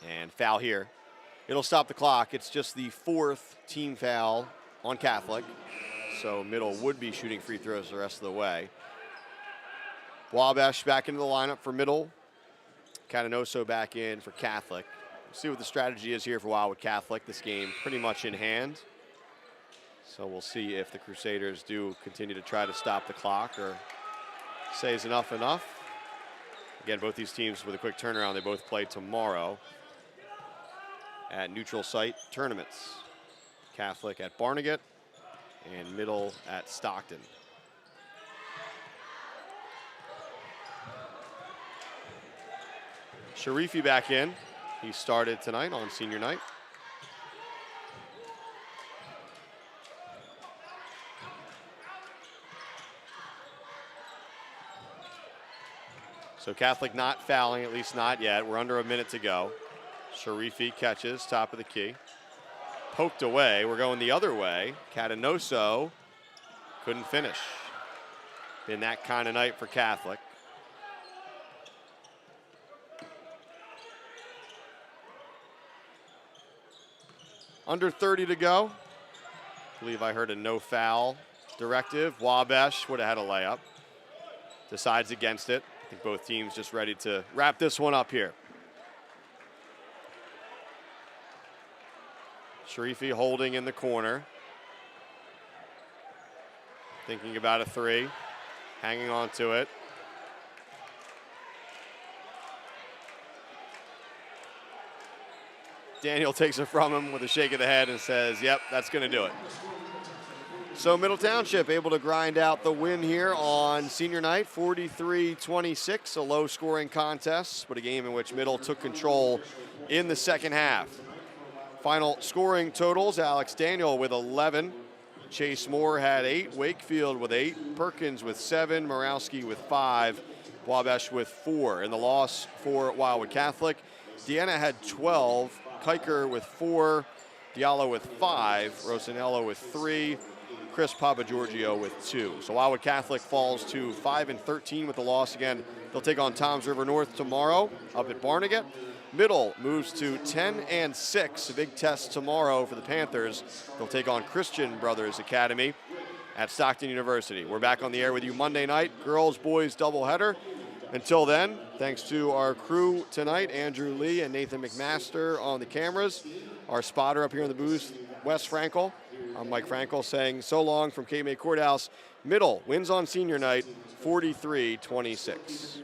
And foul here. It'll stop the clock. It's just the 4th team foul on Catholic. So Middle would be shooting free throws the rest of the way. Wabash back into the lineup for Middle. Catanoso back in for Catholic. We'll see what the strategy is here for Wildwood Catholic. This game pretty much in hand. So we'll see if the Crusaders do continue to try to stop the clock or say is enough. Again, both these teams with a quick turnaround, they both play tomorrow at neutral site tournaments. Catholic at Barnegat and Middle at Stockton. Sharifi back in. He started tonight on senior night. So Catholic not fouling, at least not yet. We're under a minute to go. Sharifi catches, top of the key. Poked away, we're going the other way. Catanoso couldn't finish. Been that kind of night for Catholic. Under 30 to go. I believe I heard a no foul directive. Wabash would have had a layup. Decides against it. I think both teams just ready to wrap this one up here. Sharifi holding in the corner. Thinking about a 3. Hanging on to it. Daniel takes it from him with a shake of the head and says, yep, that's going to do it. So Middle Township able to grind out the win here on senior night, 43-26, a low-scoring contest, but a game in which Middle took control in the second half. Final scoring totals, Alex Daniel with 11, Chase Moore had 8, Wakefield with 8, Perkins with 7, Morawski with 5, Wabash with 4. In the loss for Wildwood Catholic, Deanna had 12, Kiker with 4, Diallo with 5, Rosanello with 3, Chris Papagiorgio with 2. So Wildwood Catholic falls to 5-13 with the loss. Again, they'll take on Toms River North tomorrow up at Barnegat. Middle moves to 10-6, a big test tomorrow for the Panthers. They'll take on Christian Brothers Academy at Stockton University. We're back on the air with you Monday night, girls, boys doubleheader. Until then, thanks to our crew tonight, Andrew Lee and Nathan McMaster on the cameras. Our spotter up here in the booth, Wes Frankel. I'm Mike Frankel saying so long from Cape May Courthouse. Middle wins on senior night, 43-26.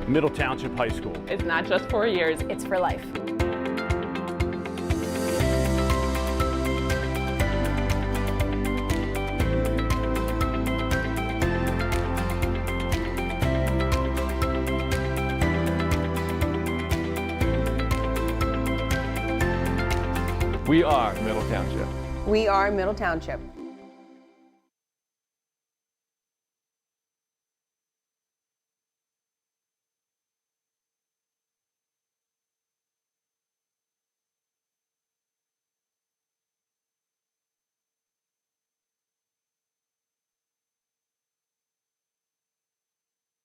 Middle Township High School. It's not just 4 years. It's for life. We are Middle Township. We are Middle Township.